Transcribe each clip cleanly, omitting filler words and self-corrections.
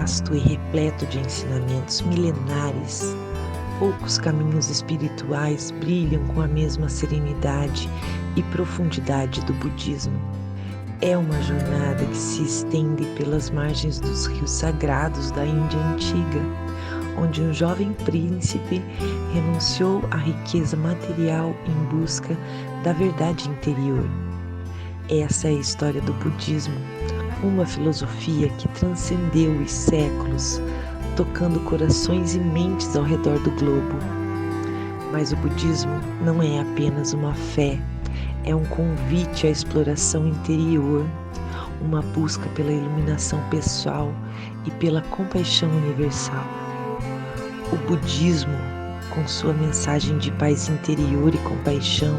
vasto e repleto de ensinamentos milenares. Poucos caminhos espirituais brilham com a mesma serenidade e profundidade do budismo. É uma jornada que se estende pelas margens dos rios sagrados da Índia antiga, onde um jovem príncipe renunciou à riqueza material em busca da verdade interior. Essa é a história do budismo, uma filosofia que transcendeu os séculos, tocando corações e mentes ao redor do globo. Mas o budismo não é apenas uma fé, é um convite à exploração interior, uma busca pela iluminação pessoal e pela compaixão universal. O budismo, com sua mensagem de paz interior e compaixão,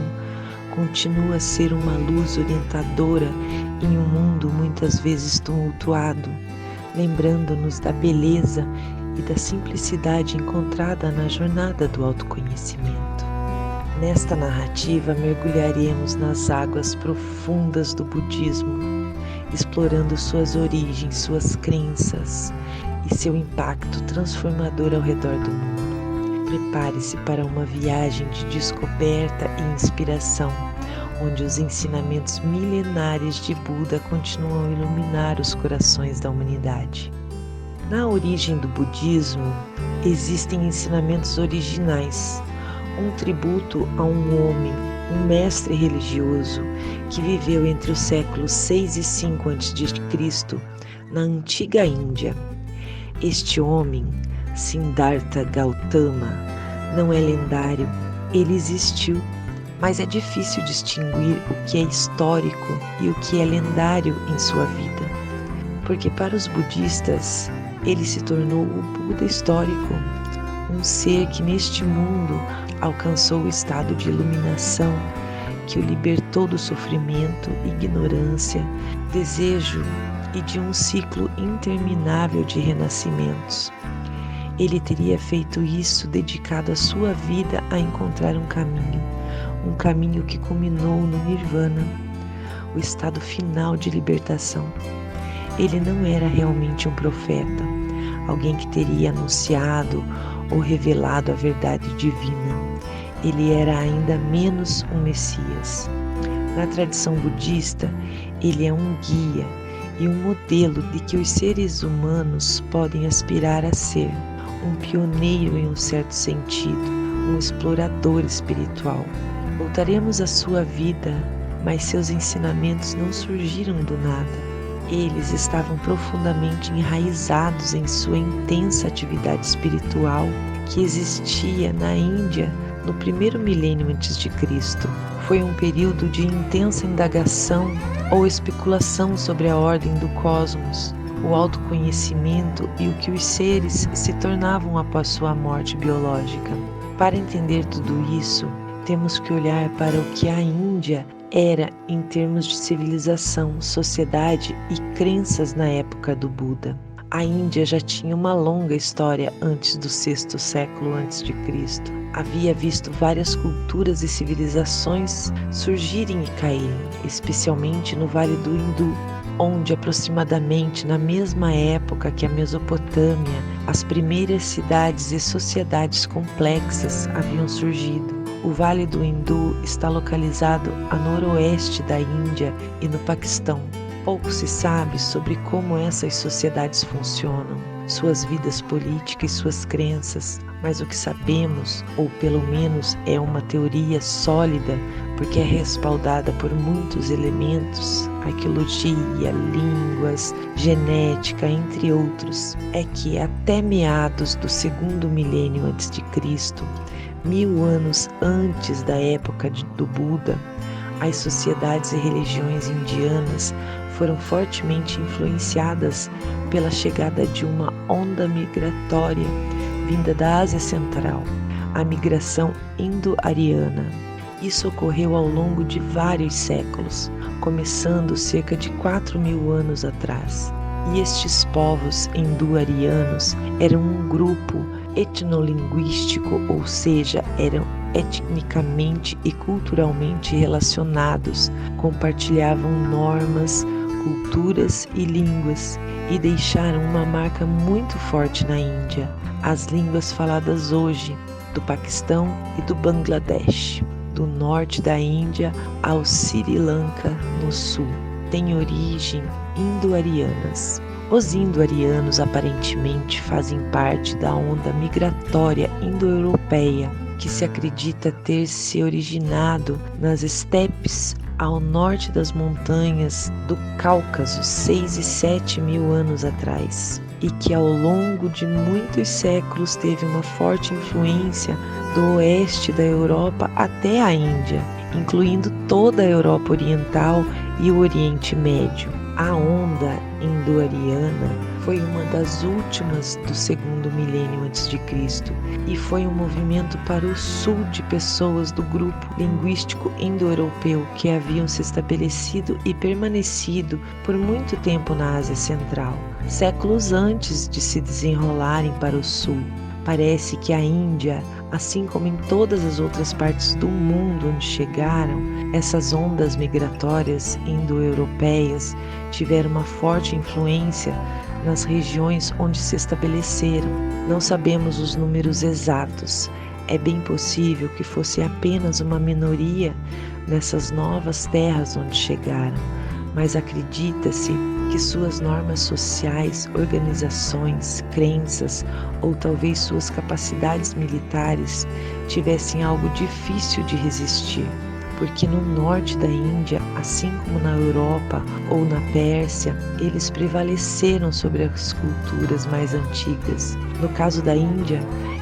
continua a ser uma luz orientadora em um mundo muitas vezes tumultuado, lembrando-nos da beleza e da simplicidade encontrada na jornada do autoconhecimento. Nesta narrativa mergulharemos nas águas profundas do budismo, explorando suas origens, suas crenças e seu impacto transformador ao redor do mundo. Prepare-se para uma viagem de descoberta e inspiração, onde os ensinamentos milenares de Buda continuam a iluminar os corações da humanidade. Na origem do budismo, existem ensinamentos originais, um tributo a um homem, um mestre religioso que viveu entre os séculos 6 e 5 a.C. na antiga Índia. Este homem, Siddhartha Gautama, não é lendário, ele existiu, mas é difícil distinguir o que é histórico e o que é lendário em sua vida, porque para os budistas ele se tornou o Buda histórico, um ser que neste mundo alcançou o estado de iluminação, que o libertou do sofrimento, ignorância, desejo e de um ciclo interminável de renascimentos. Ele teria feito isso dedicado a sua vida a encontrar um caminho que culminou no Nirvana, o estado final de libertação. Ele não era realmente um profeta, alguém que teria anunciado ou revelado a verdade divina. Ele era ainda menos um Messias. Na tradição budista, ele é um guia e um modelo de que os seres humanos podem aspirar a ser, um pioneiro em um certo sentido, um explorador espiritual. Voltaremos à sua vida, mas seus ensinamentos não surgiram do nada. Eles estavam profundamente enraizados em sua intensa atividade espiritual que existia na Índia no primeiro milênio antes de Cristo. Foi um período de intensa indagação ou especulação sobre a ordem do cosmos, o autoconhecimento e o que os seres se tornavam após sua morte biológica. Para entender tudo isso, temos que olhar para o que a Índia era em termos de civilização, sociedade e crenças na época do Buda. A Índia já tinha uma longa história antes do 6º século a.C. Havia visto várias culturas e civilizações surgirem e caírem, especialmente no Vale do Hindu, onde aproximadamente na mesma época que a Mesopotâmia, as primeiras cidades e sociedades complexas haviam surgido. O Vale do Hindu está localizado a noroeste da Índia e no Paquistão. Pouco se sabe sobre como essas sociedades funcionam, suas vidas políticas e suas crenças, mas o que sabemos, ou pelo menos é uma teoria sólida, porque é respaldada por muitos elementos, arqueologia, línguas, genética, entre outros, é que até meados do 2º milênio antes de Cristo, 1000 anos antes da época do Buda, as sociedades e religiões indianas foram fortemente influenciadas pela chegada de uma onda migratória vinda da Ásia Central, a migração indo-ariana. Isso ocorreu ao longo de vários séculos, começando cerca de 4.000 anos atrás. E estes povos indo-arianos eram um grupo etnolinguístico, ou seja, eram etnicamente e culturalmente relacionados, compartilhavam normas, culturas e línguas e deixaram uma marca muito forte na Índia. As línguas faladas hoje do Paquistão e do Bangladesh, do norte da Índia ao Sri Lanka no sul, têm origem indo-arianas. Os indo-arianos aparentemente fazem parte da onda migratória indo-europeia, que se acredita ter se originado nas estepes ao norte das montanhas do Cáucaso 6 e 7 mil anos atrás, e que ao longo de muitos séculos teve uma forte influência do oeste da Europa até a Índia, incluindo toda a Europa Oriental e o Oriente Médio. A onda indo-ariana foi uma das últimas do segundo milênio a.C. e foi um movimento para o sul de pessoas do grupo linguístico indo-europeu que haviam se estabelecido e permanecido por muito tempo na Ásia Central, séculos antes de se desenrolarem para o sul. Parece que a Índia, assim como em todas as outras partes do mundo onde chegaram, essas ondas migratórias indo-europeias tiveram uma forte influência nas regiões onde se estabeleceram. Não sabemos os números exatos. É bem possível que fosse apenas uma minoria nessas novas terras onde chegaram, mas acredita-se que suas normas sociais, organizações, crenças ou talvez suas capacidades militares tivessem algo difícil de resistir, porque no norte da Índia, assim como na Europa ou na Pérsia, eles prevaleceram sobre as culturas mais antigas. No caso da Índia,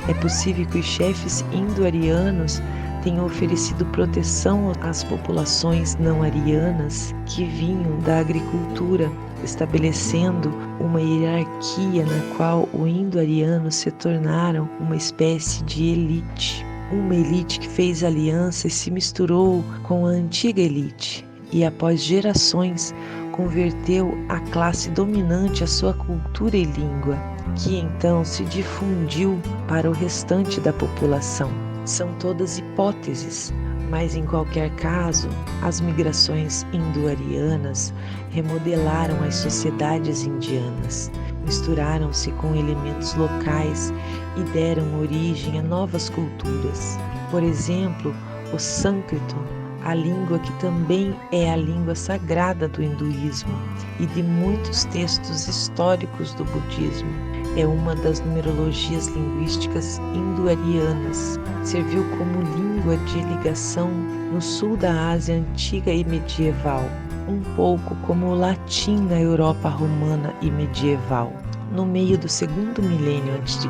é possível que os chefes indo-arianos tenham oferecido proteção às populações não arianas que vinham da agricultura, estabelecendo uma hierarquia na qual os indo-arianos se tornaram uma espécie de elite. Uma elite que fez aliança e se misturou com a antiga elite e após gerações converteu a classe dominante a sua cultura e língua, que então se difundiu para o restante da população. São todas hipóteses, mas em qualquer caso, as migrações indo-arianas remodelaram as sociedades indianas, misturaram-se com elementos locais e deram origem a novas culturas. Por exemplo, o sânscrito, a língua que também é a língua sagrada do hinduísmo e de muitos textos históricos do budismo. É uma das numerologias linguísticas indo-arianas. Serviu como língua de ligação no sul da Ásia antiga e medieval, um pouco como o latim na Europa romana e medieval. No meio do segundo milênio a.C.,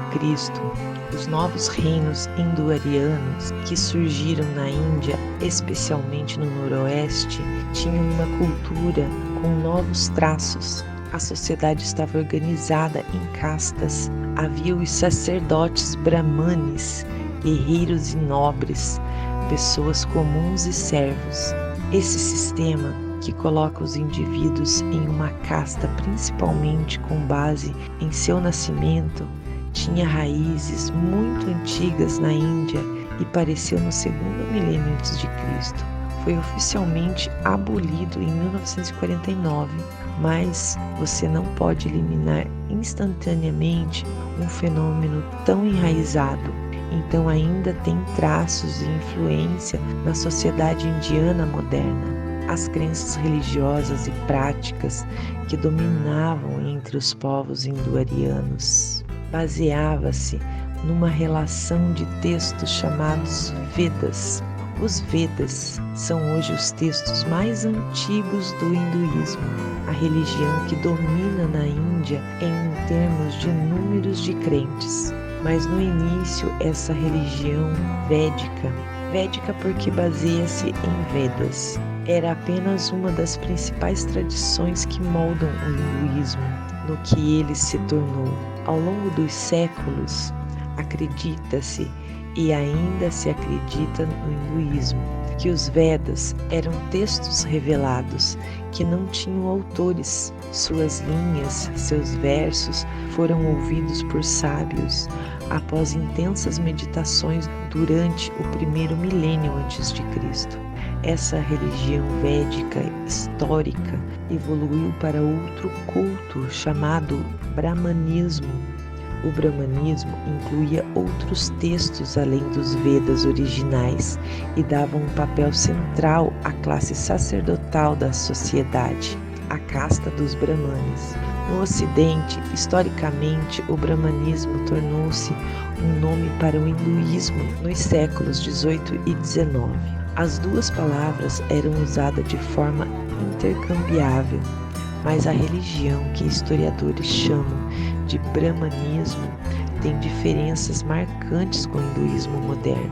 os novos reinos indo-arianos que surgiram na Índia, especialmente no noroeste, tinham uma cultura com novos traços. A sociedade estava organizada em castas. Havia os sacerdotes brahmanes, guerreiros e nobres, pessoas comuns e servos. Esse sistema, que coloca os indivíduos em uma casta principalmente com base em seu nascimento, tinha raízes muito antigas na Índia e apareceu no segundo milênio a.C. Foi oficialmente abolido em 1949, mas você não pode eliminar instantaneamente um fenômeno tão enraizado. Então ainda tem traços de influência na sociedade indiana moderna. As crenças religiosas e práticas que dominavam entre os povos indo-arianos baseava-se numa relação de textos chamados Vedas. Os Vedas são hoje os textos mais antigos do hinduísmo, a religião que domina na Índia em termos de números de crentes. Mas no início essa religião védica porque baseia-se em Vedas, era apenas uma das principais tradições que moldam o hinduísmo, no que ele se tornou. Ao longo dos séculos, acredita-se e ainda se acredita no hinduísmo que os Vedas eram textos revelados que não tinham autores. Suas linhas, seus versos foram ouvidos por sábios após intensas meditações durante o primeiro milênio a.C. essa religião védica histórica evoluiu para outro culto chamado Brahmanismo. O Brahmanismo incluía outros textos além dos Vedas originais e dava um papel central à classe sacerdotal da sociedade, a casta dos Brahmanes. No Ocidente, historicamente, o Brahmanismo tornou-se um nome para o hinduísmo nos séculos XVIII e XIX. As duas palavras eram usadas de forma intercambiável, mas a religião que historiadores chamam de Brahmanismo tem diferenças marcantes com o hinduísmo moderno.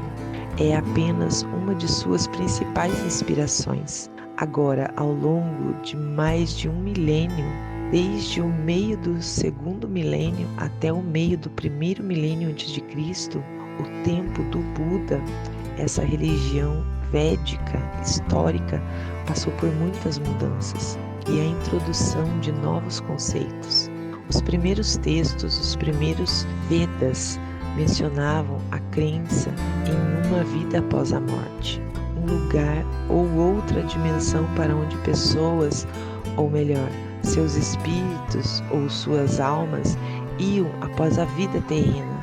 É apenas uma de suas principais inspirações. Agora, ao longo de mais de um milênio, desde o meio do segundo milênio até o meio do primeiro milênio a.C., o tempo do Buda, essa religião védica histórica passou por muitas mudanças e a introdução de novos conceitos. Os primeiros textos, os primeiros Vedas, mencionavam a crença em uma vida após a morte, um lugar ou outra dimensão para onde pessoas, ou melhor, seus espíritos ou suas almas iam após a vida terrena.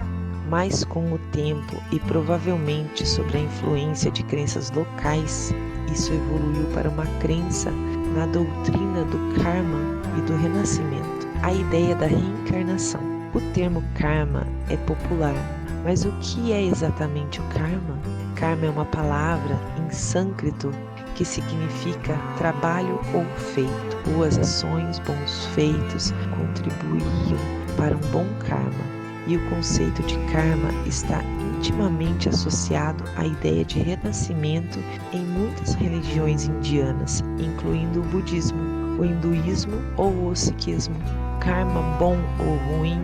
Mas com o tempo e provavelmente sob a influência de crenças locais, isso evoluiu para uma crença na doutrina do karma e do renascimento. A ideia da reencarnação. O termo karma é popular, mas o que é exatamente o karma? Karma é uma palavra em sânscrito que significa trabalho ou feito. Boas ações, bons feitos contribuíam para um bom karma. E o conceito de karma está intimamente associado à ideia de renascimento em muitas religiões indianas, incluindo o budismo, o hinduísmo ou o sikhismo. Karma bom ou ruim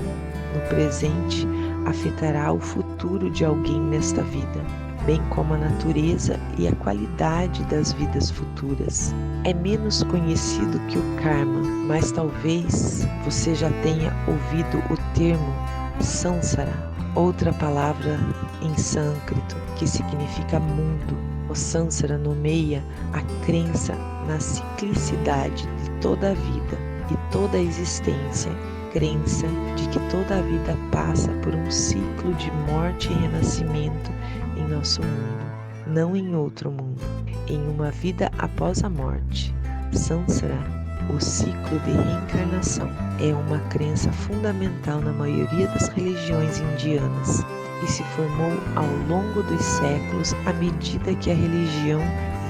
no presente afetará o futuro de alguém nesta vida, bem como a natureza e a qualidade das vidas futuras. É menos conhecido que o karma, mas talvez você já tenha ouvido o termo Samsara, outra palavra em sânscrito que significa mundo. O Samsara nomeia a crença na ciclicidade de toda a vida e toda a existência, crença de que toda a vida passa por um ciclo de morte e renascimento em nosso mundo, não em outro mundo, em uma vida após a morte. Samsara, o ciclo de reencarnação, é uma crença fundamental na maioria das religiões indianas e se formou ao longo dos séculos à medida que a religião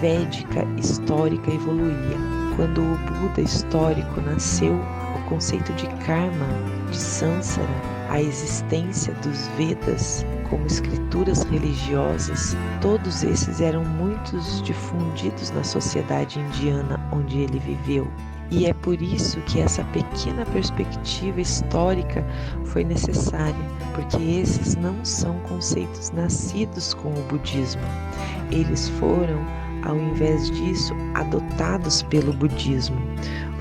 védica histórica evoluía. Quando o Buda histórico nasceu, o conceito de karma, de samsara, a existência dos Vedas como escrituras religiosas, todos esses eram muito difundidos na sociedade indiana onde ele viveu. E é por isso que essa pequena perspectiva histórica foi necessária, porque esses não são conceitos nascidos com o budismo. Eles foram, ao invés disso, adotados pelo budismo,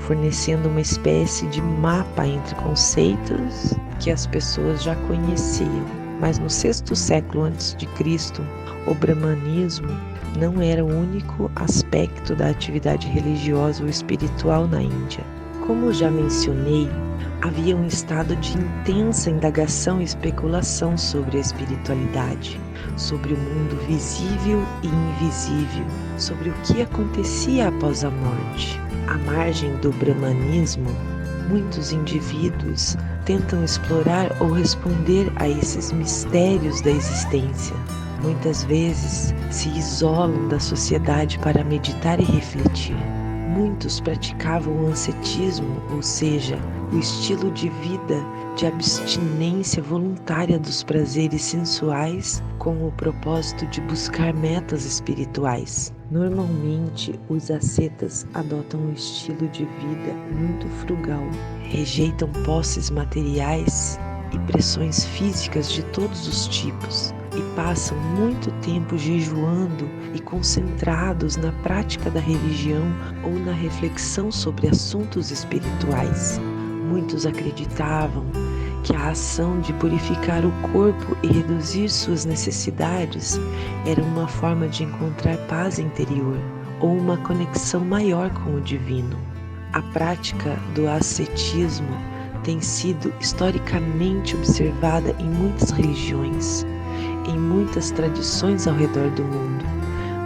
fornecendo uma espécie de mapa entre conceitos que as pessoas já conheciam. Mas no sexto século a.C., o brahmanismo não era o único aspecto da atividade religiosa ou espiritual na Índia. Como já mencionei, havia um estado de intensa indagação e especulação sobre a espiritualidade, sobre o mundo visível e invisível, sobre o que acontecia após a morte. À margem do brahmanismo, muitos indivíduos tentam explorar ou responder a esses mistérios da existência. Muitas vezes se isolam da sociedade para meditar e refletir. Muitos praticavam o ascetismo, ou seja, o estilo de vida de abstinência voluntária dos prazeres sensuais com o propósito de buscar metas espirituais. Normalmente, os ascetas adotam um estilo de vida muito frugal, rejeitam posses materiais e pressões físicas de todos os tipos e passam muito tempo jejuando e concentrados na prática da religião ou na reflexão sobre assuntos espirituais. Muitos acreditavam que a ação de purificar o corpo e reduzir suas necessidades era uma forma de encontrar paz interior. ou uma conexão maior com o divino. A prática do ascetismo tem sido historicamente observada em muitas religiões, em muitas tradições ao redor do mundo,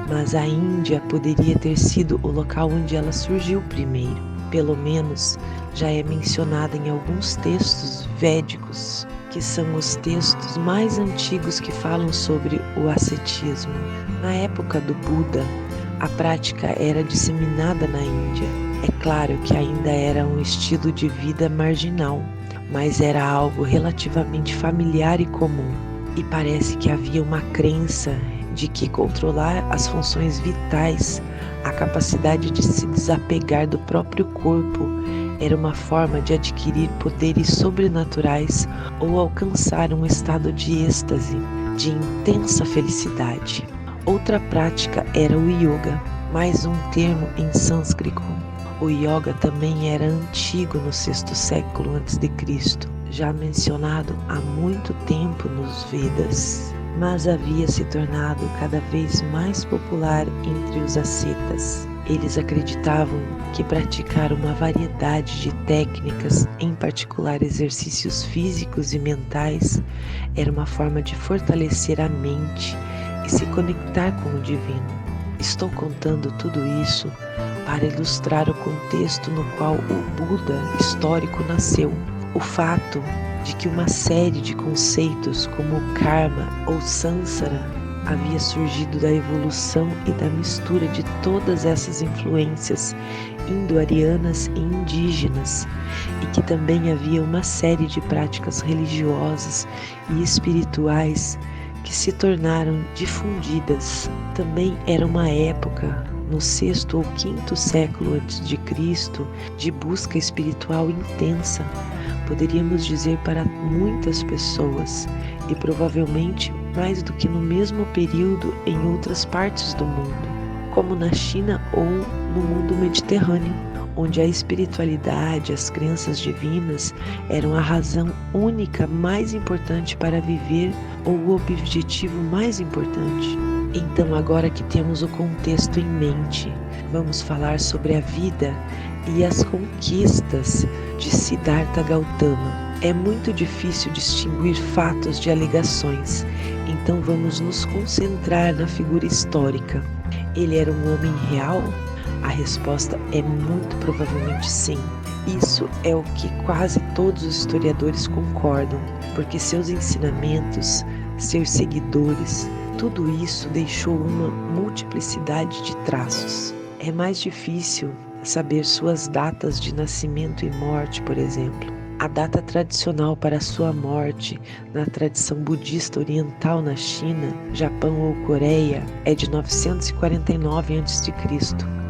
mas a Índia poderia ter sido o local onde ela surgiu primeiro. Pelo menos já é mencionada em alguns textos védicos, que são os textos mais antigos que falam sobre o ascetismo. Na época do Buda, a prática era disseminada na Índia. É claro que ainda era um estilo de vida marginal, mas era algo relativamente familiar e comum. E parece que havia uma crença de que controlar as funções vitais, a capacidade de se desapegar do próprio corpo, era uma forma de adquirir poderes sobrenaturais ou alcançar um estado de êxtase, de intensa felicidade. Outra prática era o yoga, mais um termo em sânscrito. O yoga também era antigo no sexto século a.C., já mencionado há muito tempo nos Vedas, mas havia se tornado cada vez mais popular entre os ascetas. Eles acreditavam que praticar uma variedade de técnicas, em particular exercícios físicos e mentais, era uma forma de fortalecer a mente e se conectar com o divino. Estou contando tudo isso para ilustrar o contexto no qual o Buda histórico nasceu. O fato de que uma série de conceitos como karma ou samsara havia surgido da evolução e da mistura de todas essas influências indo-arianas e indígenas, e que também havia uma série de práticas religiosas e espirituais que se tornaram difundidas. Também era uma época, no sexto ou quinto século a.C., de busca espiritual intensa, poderíamos dizer para muitas pessoas, e provavelmente mais do que no mesmo período em outras partes do mundo, como na China ou no mundo mediterrâneo, onde a espiritualidade, as crenças divinas eram a razão única mais importante para viver ou o objetivo mais importante. Então, agora que temos o contexto em mente, vamos falar sobre a vida e as conquistas de Siddhartha Gautama. É muito difícil distinguir fatos de alegações, então vamos nos concentrar na figura histórica. Ele era um homem real? A resposta é muito provavelmente sim. Isso é o que quase todos os historiadores concordam, porque seus ensinamentos, seus seguidores, tudo isso deixou uma multiplicidade de traços. É mais difícil saber suas datas de nascimento e morte, por exemplo. A data tradicional para sua morte na tradição budista oriental na China, Japão ou Coreia é de 949 a.C.,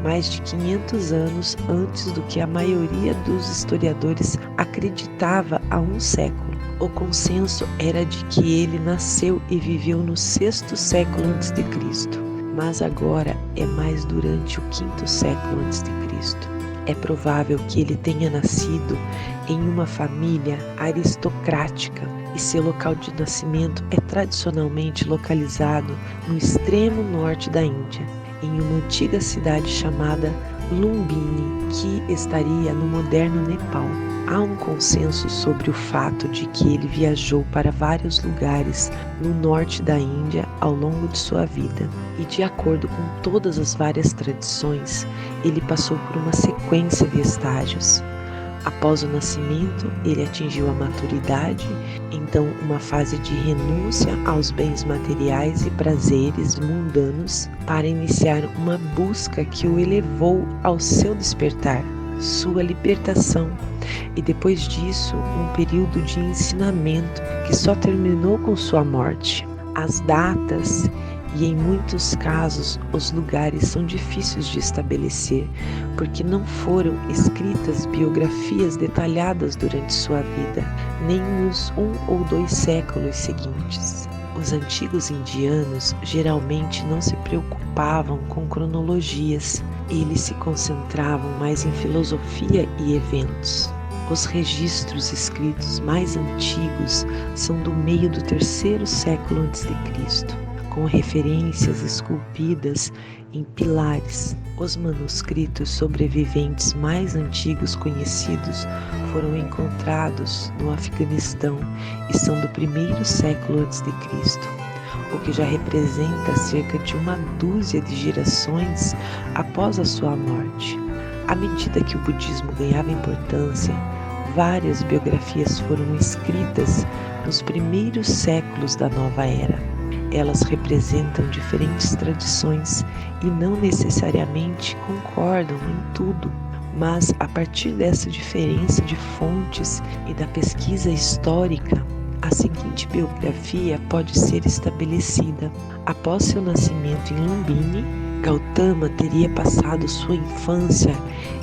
mais de 500 anos antes do que a maioria dos historiadores acreditava há um século. O consenso era de que ele nasceu e viveu no sexto século a.C., mas agora é mais durante o quinto século a.C. É provável que ele tenha nascido em uma família aristocrática e seu local de nascimento é tradicionalmente localizado no extremo norte da Índia, em uma antiga cidade chamada Lumbini, que estaria no moderno Nepal. Há um consenso sobre o fato de que ele viajou para vários lugares no norte da Índia ao longo de sua vida, e de acordo com todas as várias tradições, ele passou por uma sequência de estágios. Após o nascimento, ele atingiu a maturidade, então uma fase de renúncia aos bens materiais e prazeres mundanos para iniciar uma busca que o elevou ao seu despertar, sua libertação, e depois disso um período de ensinamento que só terminou com sua morte. As datas e, em muitos casos, os lugares são difíceis de estabelecer, porque não foram escritas biografias detalhadas durante sua vida, nem nos 1 ou 2 séculos seguintes. Os antigos indianos geralmente não se preocupavam com cronologias, eles se concentravam mais em filosofia e eventos. Os registros escritos mais antigos são do meio do 3º século a.C., com referências esculpidas em pilares. Os manuscritos sobreviventes mais antigos conhecidos foram encontrados no Afeganistão e são do 1º século a.C., o que já representa cerca de uma dúzia de gerações após a sua morte. À medida que o budismo ganhava importância, várias biografias foram escritas nos primeiros séculos da nova era. Elas representam diferentes tradições e não necessariamente concordam em tudo, mas a partir dessa diferença de fontes e da pesquisa histórica, a seguinte biografia pode ser estabelecida. Após seu nascimento em Lumbini, Gautama teria passado sua infância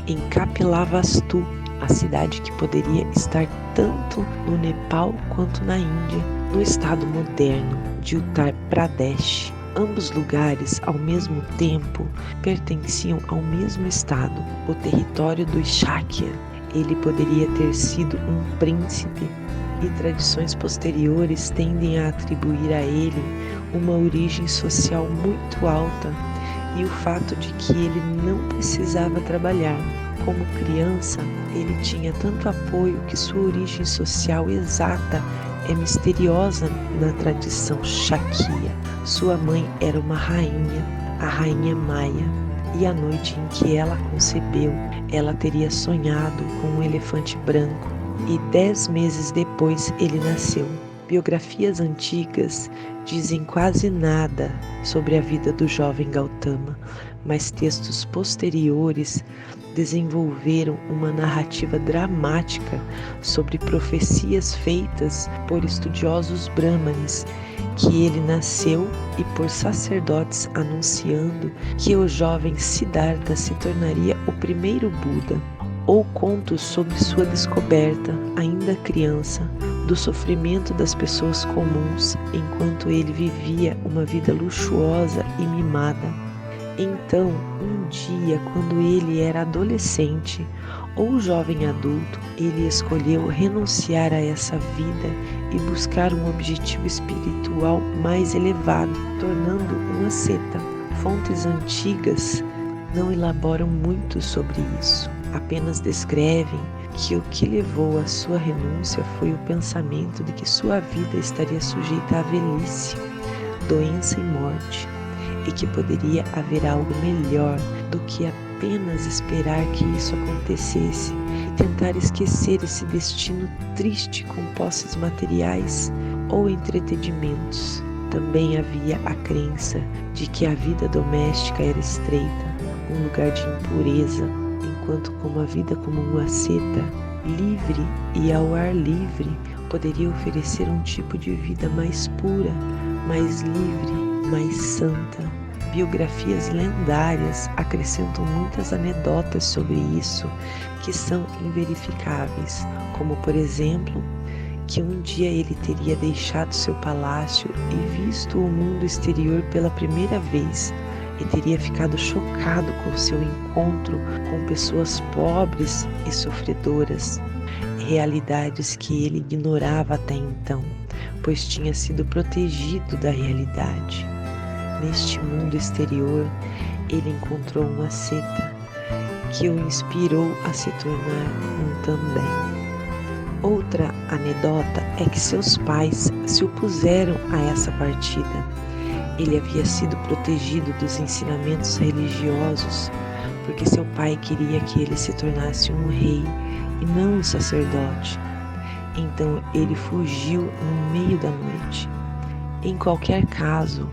em Kapilavastu, a cidade que poderia estar tanto no Nepal quanto na Índia, no estado moderno de Uttar Pradesh. Ambos lugares, ao mesmo tempo, pertenciam ao mesmo estado, o território dos Shakya. Ele poderia ter sido um príncipe, e tradições posteriores tendem a atribuir a ele uma origem social muito alta e o fato de que ele não precisava trabalhar. Como criança, ele tinha tanto apoio que sua origem social exata é misteriosa na tradição Shakya. Sua mãe era uma rainha, a rainha Maya, e a noite em que ela concebeu, ela teria sonhado com um elefante branco e 10 meses depois ele nasceu. Biografias antigas dizem quase nada sobre a vida do jovem Gautama, mas textos posteriores desenvolveram uma narrativa dramática sobre profecias feitas por estudiosos brahmanes que ele nasceu e por sacerdotes anunciando que o jovem Siddhartha se tornaria o primeiro Buda, ou contos sobre sua descoberta, ainda criança, do sofrimento das pessoas comuns enquanto ele vivia uma vida luxuosa e mimada. Então, um dia, quando ele era adolescente ou jovem adulto, ele escolheu renunciar a essa vida e buscar um objetivo espiritual mais elevado, tornando uma asceta. Fontes antigas não elaboram muito sobre isso, apenas descrevem que o que levou à sua renúncia foi o pensamento de que sua vida estaria sujeita à velhice, doença e morte, e que poderia haver algo melhor do que apenas esperar que isso acontecesse e tentar esquecer esse destino triste com posses materiais ou entretenimentos. Também havia a crença de que a vida doméstica era estreita, um lugar de impureza, enquanto como a vida como uma asceta, livre e ao ar livre, poderia oferecer um tipo de vida mais pura, mais livre, mais santa. Biografias lendárias acrescentam muitas anedotas sobre isso que são inverificáveis, como por exemplo, que um dia ele teria deixado seu palácio e visto o mundo exterior pela primeira vez e teria ficado chocado com seu encontro com pessoas pobres e sofredoras, realidades que ele ignorava até então, pois tinha sido protegido da realidade. Neste mundo exterior, ele encontrou uma asceta que o inspirou a se tornar um também. Outra anedota é que seus pais se opuseram a essa partida. Ele havia sido protegido dos ensinamentos religiosos porque seu pai queria que ele se tornasse um rei e não um sacerdote. Então ele fugiu no meio da noite. Em qualquer caso,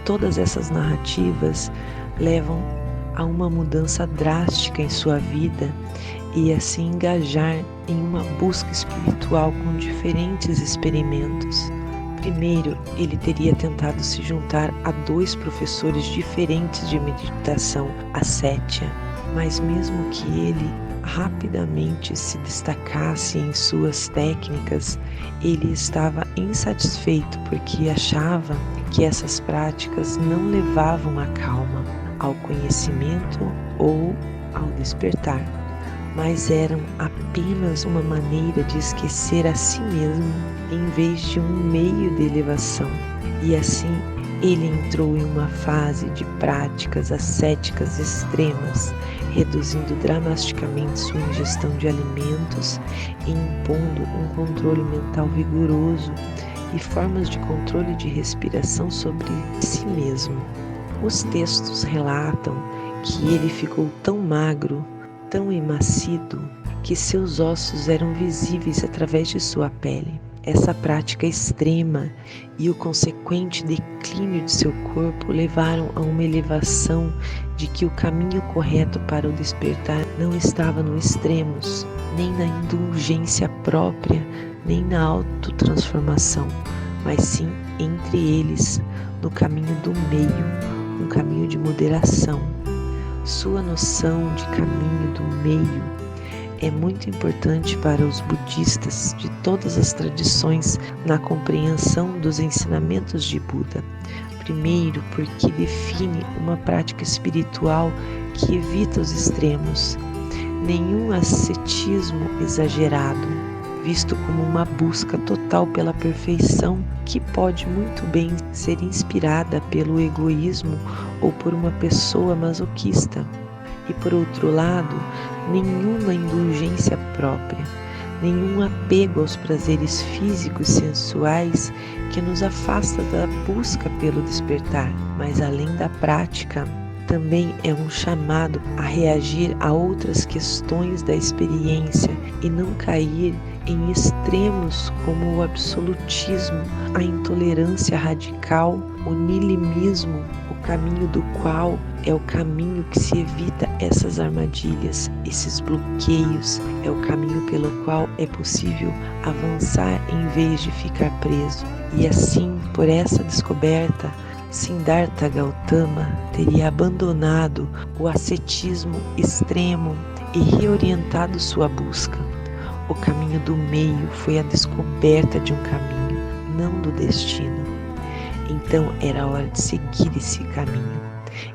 todas essas narrativas levam a uma mudança drástica em sua vida e a se engajar em uma busca espiritual com diferentes experimentos. Primeiro, ele teria tentado se juntar a 2 professores diferentes de meditação, ascétia, mas mesmo que ele rapidamente se destacasse em suas técnicas, ele estava insatisfeito porque achava que essas práticas não levavam à calma, ao conhecimento ou ao despertar, mas eram apenas uma maneira de esquecer a si mesmo em vez de um meio de elevação. E assim Ele entrou em uma fase de práticas ascéticas extremas, reduzindo drasticamente sua ingestão de alimentos e impondo um controle mental vigoroso e formas de controle de respiração sobre si mesmo. Os textos relatam que ele ficou tão magro, tão emacido, que seus ossos eram visíveis através de sua pele. Essa prática extrema e o consequente declínio de seu corpo levaram a uma elevação de que o caminho correto para o despertar não estava nos extremos, nem na indulgência própria, nem na autotransformação, mas sim entre eles, no caminho do meio, um caminho de moderação. Sua noção de caminho do meio é muito importante para os budistas de todas as tradições na compreensão dos ensinamentos de Buda. Primeiro, porque define uma prática espiritual que evita os extremos, nenhum ascetismo exagerado, visto como uma busca total pela perfeição que pode muito bem ser inspirada pelo egoísmo ou por uma pessoa masoquista. E por outro lado, nenhuma indulgência própria, nenhum apego aos prazeres físicos e sensuais que nos afasta da busca pelo despertar, mas além da prática, também é um chamado a reagir a outras questões da experiência e não cair em extremos como o absolutismo, a intolerância radical, o niilismo, o caminho do qual é o caminho que se evita essas armadilhas, esses bloqueios, é o caminho pelo qual é possível avançar em vez de ficar preso. E assim, por essa descoberta, Siddhartha Gautama teria abandonado o ascetismo extremo e reorientado sua busca. O caminho do meio foi a descoberta de um caminho, não do destino. Então era hora de seguir esse caminho.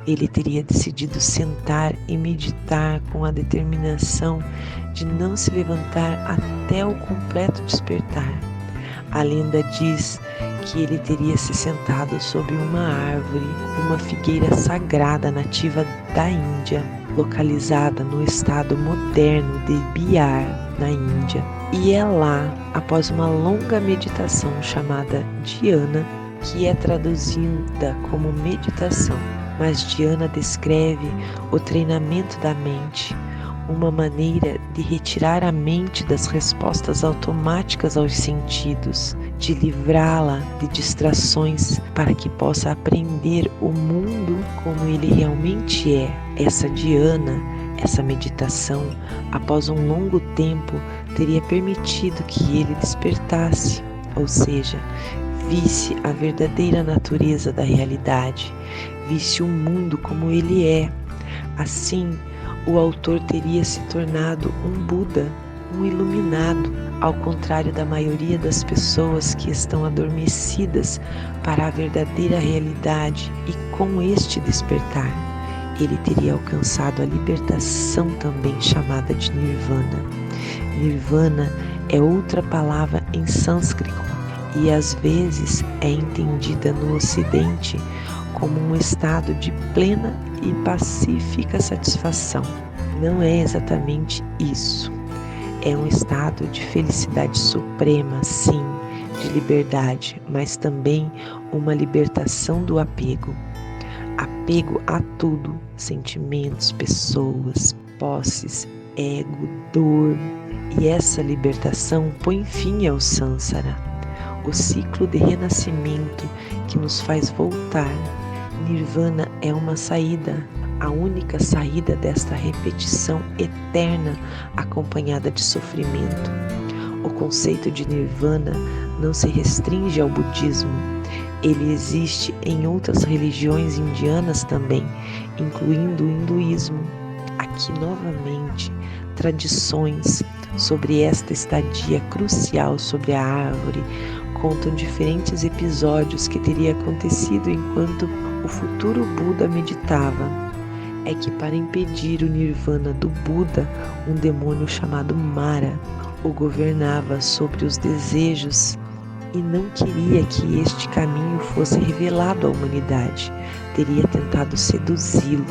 Ele teria decidido sentar e meditar com a determinação de não se levantar até o completo despertar. A lenda diz que ele teria se sentado sob uma árvore, uma figueira sagrada nativa da Índia, localizada no estado moderno de Bihar, na Índia. E é lá, após uma longa meditação chamada dhyana, que é traduzida como meditação, mas dhyana descreve o treinamento da mente, uma maneira de retirar a mente das respostas automáticas aos sentidos, de livrá-la de distrações para que possa aprender o mundo como ele realmente é. Essa dhyana, essa meditação, após um longo tempo, teria permitido que ele despertasse, ou seja, visse a verdadeira natureza da realidade, visse o mundo como ele é. Assim, o autor teria se tornado um Buda, um iluminado, ao contrário da maioria das pessoas que estão adormecidas para a verdadeira realidade, e com este despertar, ele teria alcançado a libertação também chamada de Nirvana. Nirvana é outra palavra em sânscrito e às vezes é entendida no Ocidente como um estado de plena e pacífica satisfação. Não é exatamente isso. É um estado de felicidade suprema, sim, de liberdade, mas também uma libertação do apego. Apego a tudo, sentimentos, pessoas, posses, ego, dor. E essa libertação põe fim ao samsara, o ciclo de renascimento que nos faz voltar. Nirvana é uma saída, a única saída desta repetição eterna acompanhada de sofrimento. O conceito de Nirvana não se restringe ao budismo. Ele existe em outras religiões indianas também, incluindo o hinduísmo. Aqui novamente, tradições sobre esta estadia crucial sobre a árvore contam diferentes episódios que teria acontecido enquanto o futuro Buda meditava. É que para impedir o nirvana do Buda, um demônio chamado Mara o governava sobre os desejos e não queria que este caminho fosse revelado à humanidade. Teria tentado seduzi-lo.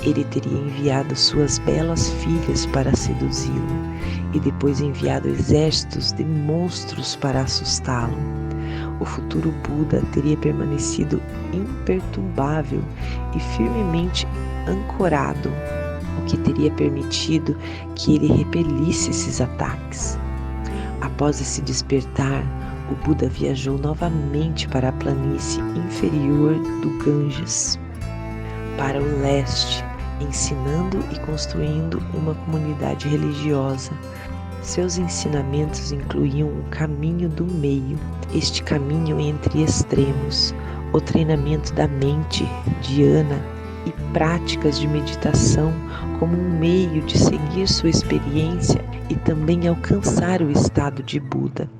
Ele teria enviado suas belas filhas para seduzi-lo e depois enviado exércitos de monstros para assustá-lo. O futuro Buda teria permanecido imperturbável e firmemente ancorado, o que teria permitido que ele repelisse esses ataques. Após esse despertar, o Buda viajou novamente para a planície inferior do Ganges, para o leste, ensinando e construindo uma comunidade religiosa. Seus ensinamentos incluíam o caminho do meio, este caminho entre extremos, o treinamento da mente, dhyana, e práticas de meditação como um meio de seguir sua experiência e também alcançar o estado de Buda.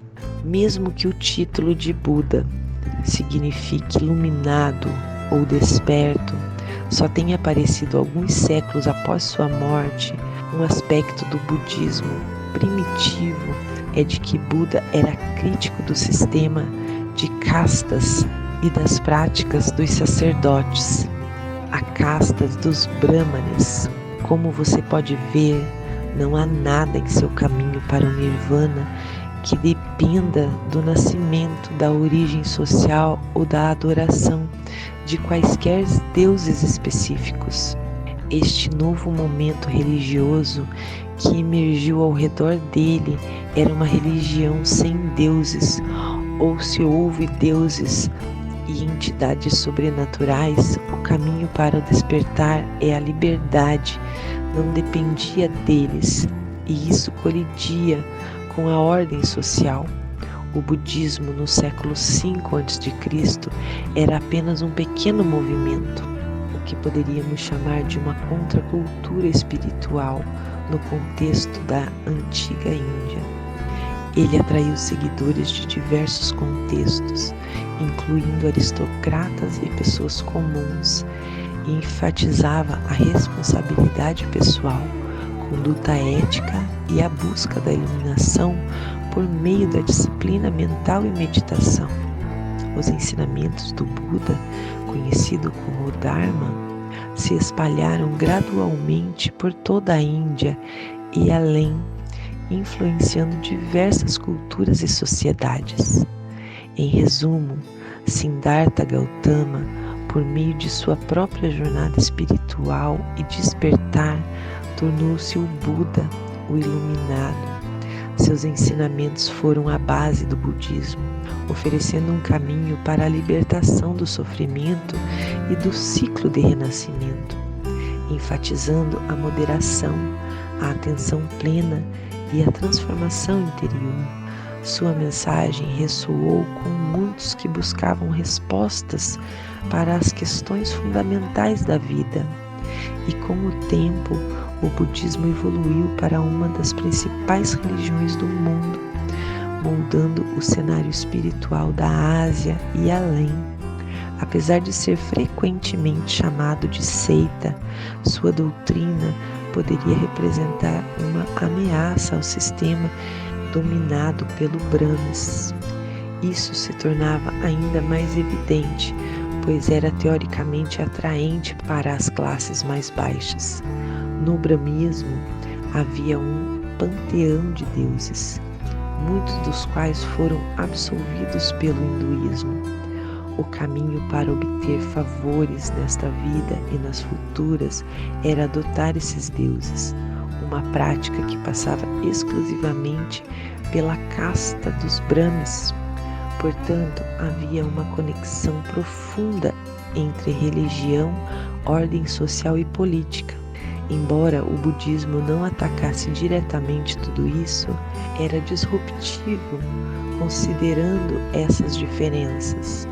Mesmo que o título de Buda signifique iluminado ou desperto, só tenha aparecido alguns séculos após sua morte, um aspecto do budismo primitivo é de que Buda era crítico do sistema de castas e das práticas dos sacerdotes, a casta dos brahmanes. Como você pode ver, não há nada em seu caminho para o nirvana que dependa do nascimento, da origem social ou da adoração de quaisquer deuses específicos. Este novo momento religioso que emergiu ao redor dele era uma religião sem deuses, ou se houve deuses e entidades sobrenaturais, o caminho para o despertar é a liberdade, não dependia deles, e isso colidia com a ordem social. O budismo no século V a.C. era apenas um pequeno movimento, o que poderíamos chamar de uma contracultura espiritual no contexto da antiga Índia. Ele atraiu seguidores de diversos contextos, incluindo aristocratas e pessoas comuns, e enfatizava a responsabilidade pessoal, conduta ética e a busca da iluminação por meio da disciplina mental e meditação. Os ensinamentos do Buda, conhecido como Dharma, se espalharam gradualmente por toda a Índia e além, influenciando diversas culturas e sociedades. Em resumo, Siddhartha Gautama, por meio de sua própria jornada espiritual e despertar, tornou-se o Buda, o iluminado. Seus ensinamentos foram a base do budismo, oferecendo um caminho para a libertação do sofrimento e do ciclo de renascimento, enfatizando a moderação, a atenção plena e a transformação interior. Sua mensagem ressoou com muitos que buscavam respostas para as questões fundamentais da vida, e com o tempo o budismo evoluiu para uma das principais religiões do mundo, moldando o cenário espiritual da Ásia e além. Apesar de ser frequentemente chamado de seita, sua doutrina poderia representar uma ameaça ao sistema dominado pelo Brahmas. Isso se tornava ainda mais evidente, pois era teoricamente atraente para as classes mais baixas. No brahmismo havia um panteão de deuses, muitos dos quais foram absolvidos pelo hinduísmo. O caminho para obter favores nesta vida e nas futuras era adotar esses deuses, uma prática que passava exclusivamente pela casta dos Brahmanes. Portanto, havia uma conexão profunda entre religião, ordem social e política. Embora o budismo não atacasse diretamente tudo isso, era disruptivo, considerando essas diferenças.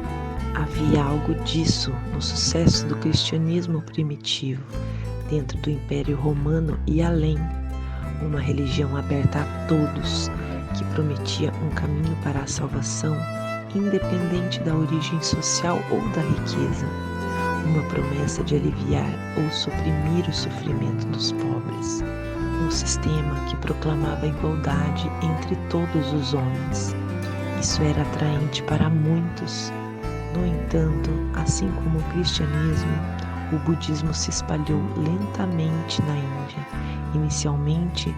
Havia algo disso no sucesso do cristianismo primitivo, dentro do Império Romano e além, uma religião aberta a todos, que prometia um caminho para a salvação, independente da origem social ou da riqueza, uma promessa de aliviar ou suprimir o sofrimento dos pobres, um sistema que proclamava a igualdade entre todos os homens. Isso era atraente para muitos. No entanto, assim como o cristianismo, o budismo se espalhou lentamente na Índia, inicialmente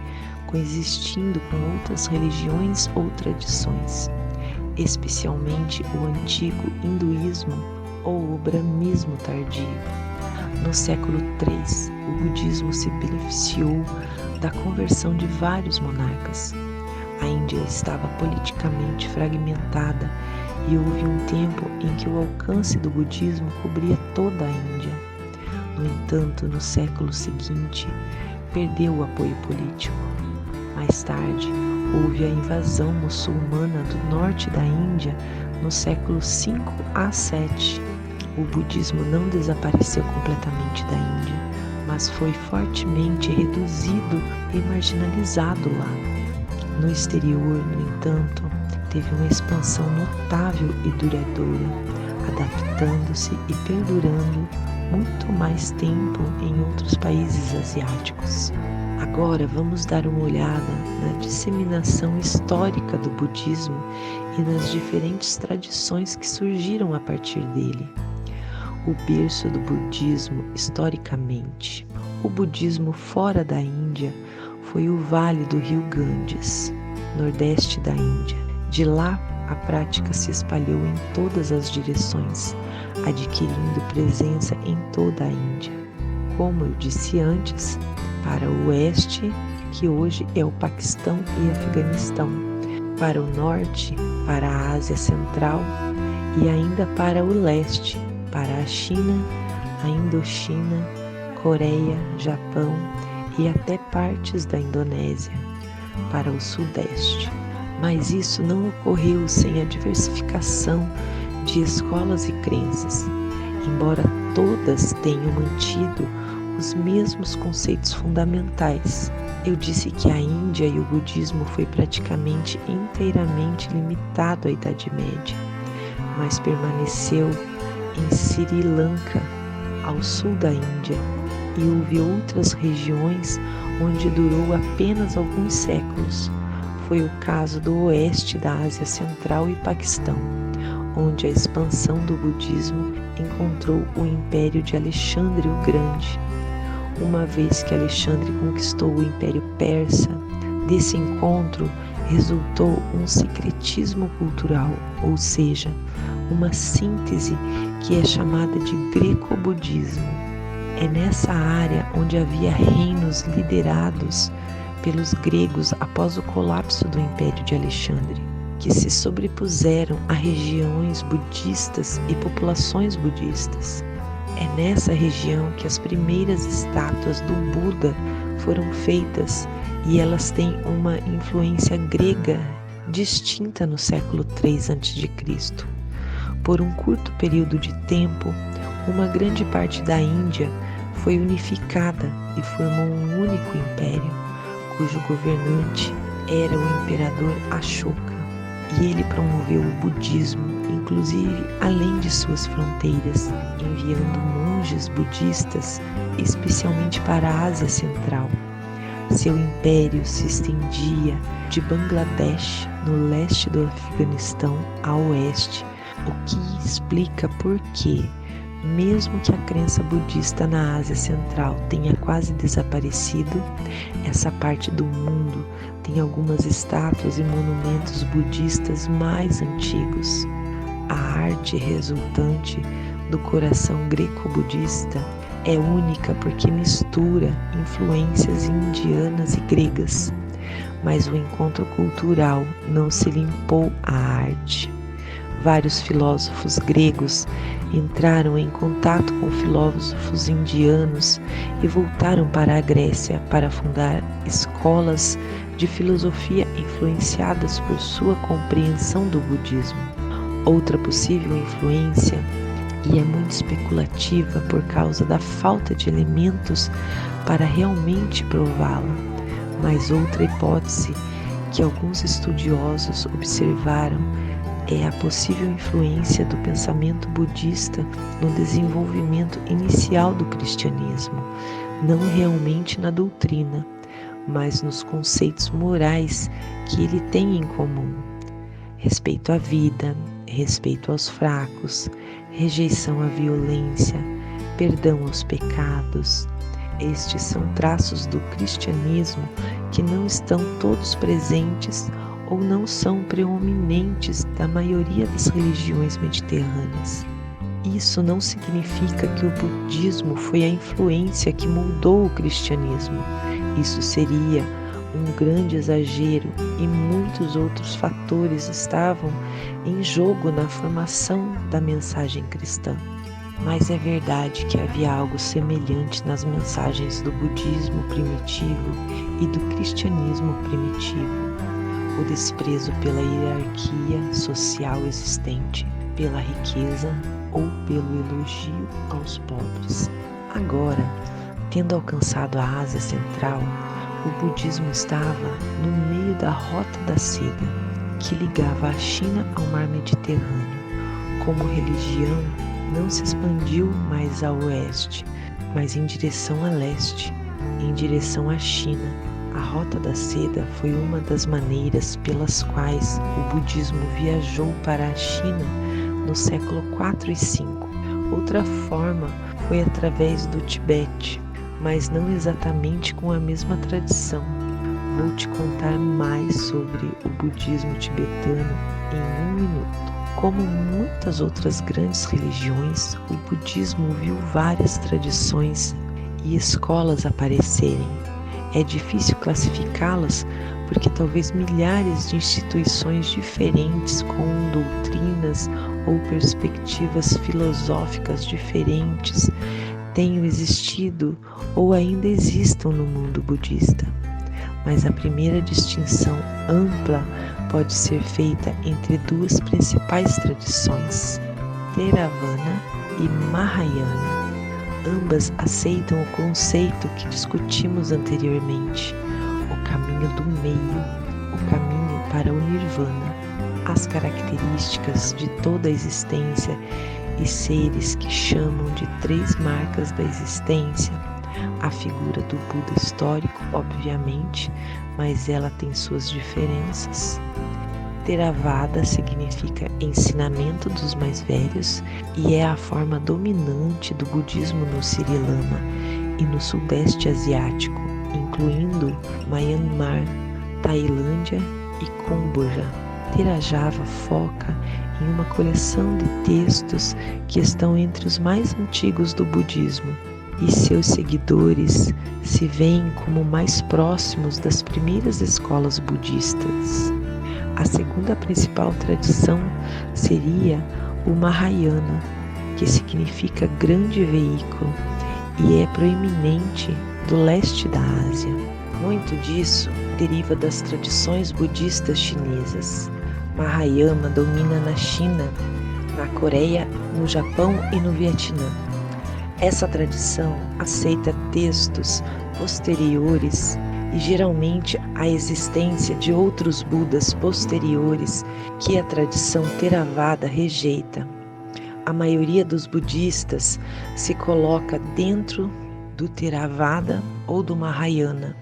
coexistindo com outras religiões ou tradições, especialmente o antigo hinduísmo ou o brahmismo tardio. No século III, o budismo se beneficiou da conversão de vários monarcas. A Índia estava politicamente fragmentada e houve um tempo em que o alcance do budismo cobria toda a Índia. No entanto, no século seguinte, perdeu o apoio político. Mais tarde, houve a invasão muçulmana do norte da Índia no século V a VII. O budismo não desapareceu completamente da Índia, mas foi fortemente reduzido e marginalizado lá. No exterior, no entanto, teve uma expansão notável e duradoura, adaptando-se e perdurando muito mais tempo em outros países asiáticos. Agora vamos dar uma olhada na disseminação histórica do budismo e nas diferentes tradições que surgiram a partir dele. O berço do budismo historicamente. O budismo fora da Índia foi o vale do rio Ganges, nordeste da Índia. De lá, a prática se espalhou em todas as direções, adquirindo presença em toda a Índia. Como eu disse antes, para o oeste, que hoje é o Paquistão e Afeganistão, para o norte, para a Ásia Central e ainda para o leste, para a China, a Indochina, Coreia, Japão e até partes da Indonésia, para o sudeste. Mas isso não ocorreu sem a diversificação de escolas e crenças, embora todas tenham mantido os mesmos conceitos fundamentais. Eu disse que a Índia e o budismo foi praticamente inteiramente limitado à Idade Média, mas permaneceu em Sri Lanka, ao sul da Índia, e houve outras regiões onde durou apenas alguns séculos. Foi o caso do oeste da Ásia Central e Paquistão, onde a expansão do budismo encontrou o Império de Alexandre o Grande. Uma vez que Alexandre conquistou o Império Persa, desse encontro resultou um sincretismo cultural, ou seja, uma síntese que é chamada de greco-budismo. É nessa área onde havia reinos liderados pelos gregos após o colapso do Império de Alexandre, que se sobrepuseram a regiões budistas e populações budistas. É nessa região que as primeiras estátuas do Buda foram feitas e elas têm uma influência grega distinta no século III a.C. Por um curto período de tempo, uma grande parte da Índia foi unificada e formou um único império, cujo governante era o imperador Ashoka, e ele promoveu o budismo, inclusive além de suas fronteiras, enviando monges budistas, especialmente para a Ásia Central. Seu império se estendia de Bangladesh, no leste do Afeganistão, a oeste, o que explica por que, mesmo que a crença budista na Ásia Central tenha quase desaparecido, essa parte do mundo tem algumas estátuas e monumentos budistas mais antigos. A arte resultante do coração greco-budista é única porque mistura influências indianas e gregas, mas o encontro cultural não se limpou à arte. Vários filósofos gregos entraram em contato com filósofos indianos e voltaram para a Grécia para fundar escolas de filosofia influenciadas por sua compreensão do budismo. Outra possível influência, e é muito especulativa por causa da falta de elementos para realmente prová-la, mas outra hipótese que alguns estudiosos observaram é a possível influência do pensamento budista no desenvolvimento inicial do cristianismo, não realmente na doutrina, mas nos conceitos morais que ele tem em comum. respeito à vida, respeito aos fracos, rejeição à violência, perdão aos pecados. Estes são traços do cristianismo que não estão todos presentes ou não são preeminentes da maioria das religiões mediterrâneas. Isso não significa que o budismo foi a influência que moldou o cristianismo. Isso seria um grande exagero e muitos outros fatores estavam em jogo na formação da mensagem cristã. Mas é verdade que havia algo semelhante nas mensagens do budismo primitivo e do cristianismo primitivo: o desprezo pela hierarquia social existente, pela riqueza ou pelo elogio aos pobres. Agora, tendo alcançado a Ásia Central, o budismo estava no meio da Rota da Seda, que ligava a China ao Mar Mediterrâneo. Como religião, não se expandiu mais a oeste, mas em direção a leste, em direção à China. A Rota da Seda foi uma das maneiras pelas quais o budismo viajou para a China no século IV e V. Outra forma foi através do Tibete, mas não exatamente com a mesma tradição. Vou te contar mais sobre o budismo tibetano em 1 minuto. Como muitas outras grandes religiões, o budismo viu várias tradições e escolas aparecerem. É difícil classificá-las porque talvez milhares de instituições diferentes com doutrinas ou perspectivas filosóficas diferentes tenham existido ou ainda existam no mundo budista. Mas a primeira distinção ampla pode ser feita entre duas principais tradições, Theravada e Mahayana. Ambas aceitam o conceito que discutimos anteriormente, o caminho do meio, o caminho para o Nirvana. As características de toda a existência e seres que chamam de 3 marcas da existência. A figura do Buda histórico, obviamente, mas ela tem suas diferenças. Theravada significa ensinamento dos mais velhos e é a forma dominante do budismo no Sri Lama e no Sudeste Asiático, incluindo Myanmar, Tailândia e Camboja. Theravada foca em uma coleção de textos que estão entre os mais antigos do budismo, e seus seguidores se veem como mais próximos das primeiras escolas budistas. A segunda principal tradição seria o Mahayana, que significa grande veículo e é proeminente do leste da Ásia. Muito disso deriva das tradições budistas chinesas. Mahayana domina na China, na Coreia, no Japão e no Vietnã. Essa tradição aceita textos posteriores e geralmente a existência de outros Budas posteriores que a tradição Theravada rejeita. A maioria dos budistas se coloca dentro do Theravada ou do Mahayana,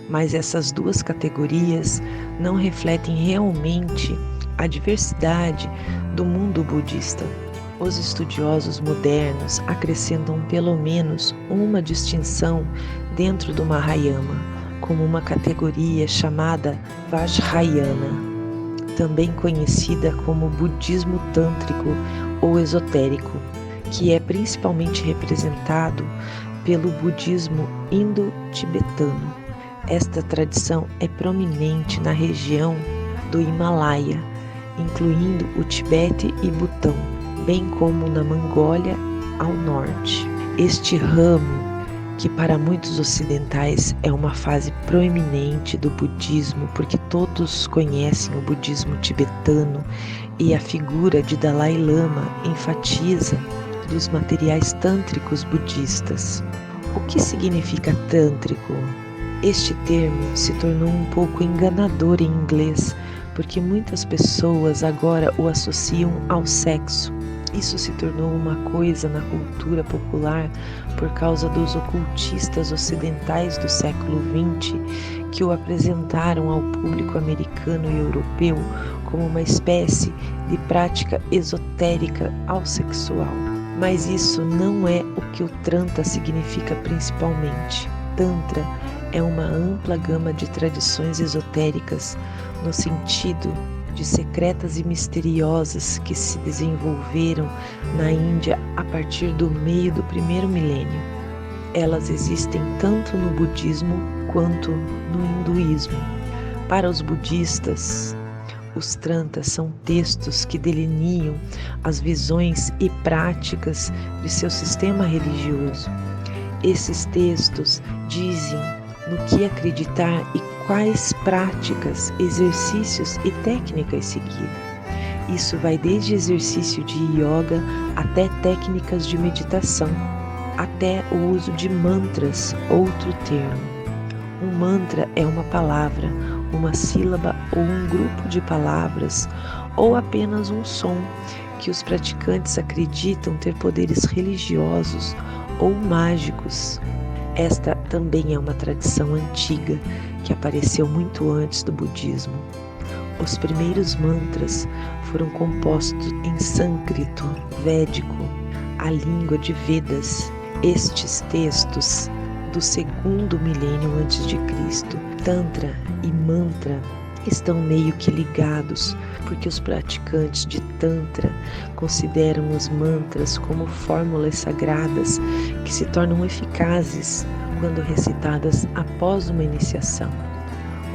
mas essas duas categorias não refletem realmente a diversidade do mundo budista. Os estudiosos modernos acrescentam pelo menos uma distinção dentro do Mahayana, como uma categoria chamada Vajrayana, também conhecida como budismo tântrico ou esotérico, que é principalmente representado pelo budismo indo-tibetano. Esta tradição é prominente na região do Himalaia, incluindo o Tibete e Butão, bem como na Mongólia ao norte. Este ramo, que para muitos ocidentais é uma fase proeminente do budismo, porque todos conhecem o budismo tibetano e a figura de Dalai Lama enfatiza dos materiais tântricos budistas. O que significa tântrico? Este termo se tornou um pouco enganador em inglês, porque muitas pessoas agora o associam ao sexo. Isso se tornou uma coisa na cultura popular por causa dos ocultistas ocidentais do século XX que o apresentaram ao público americano e europeu como uma espécie de prática esotérica ao sexual. Mas isso não é o que o Tantra significa principalmente. Tantra é uma ampla gama de tradições esotéricas no sentido de secretas e misteriosas que se desenvolveram na Índia a partir do meio do primeiro milênio. Elas existem tanto no budismo quanto no hinduísmo. Para os budistas, os Tantras são textos que delineam as visões e práticas de seu sistema religioso. Esses textos dizem no que acreditar e quais práticas, exercícios e técnicas seguir. Isso vai desde exercício de yoga até técnicas de meditação, até o uso de mantras, outro termo. Um mantra é uma palavra, uma sílaba ou um grupo de palavras, ou apenas um som que os praticantes acreditam ter poderes religiosos ou mágicos. Esta também é uma tradição antiga que apareceu muito antes do budismo. Os primeiros mantras foram compostos em sânscrito védico, a língua de Vedas. Estes textos do segundo milênio antes de Cristo, Tantra e Mantra, estão meio que ligados, porque os praticantes de Tantra consideram os mantras como fórmulas sagradas que se tornam eficazes quando recitadas após uma iniciação.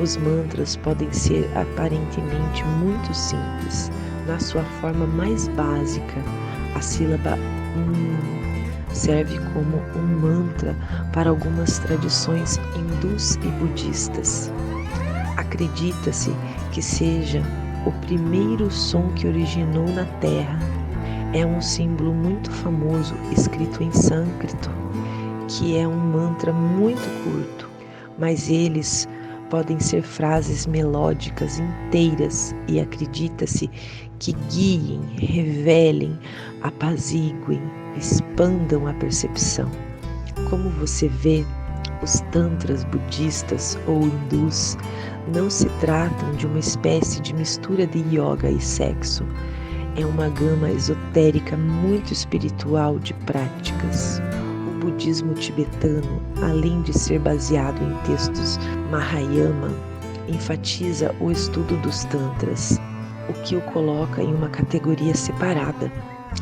Os mantras podem ser aparentemente muito simples. Na sua forma mais básica, a sílaba serve como um mantra para algumas tradições hindus e budistas. Acredita-se que seja o primeiro som que originou na Terra. É um símbolo muito famoso escrito em sânscrito, que é um mantra muito curto, mas eles podem ser frases melódicas inteiras e acredita-se que guiem, revelem, apaziguem, expandam a percepção. Como você vê, os tantras budistas ou hindus não se tratam de uma espécie de mistura de yoga e sexo. É uma gama esotérica muito espiritual de práticas. O budismo tibetano, além de ser baseado em textos Mahayana, enfatiza o estudo dos tantras, o que o coloca em uma categoria separada.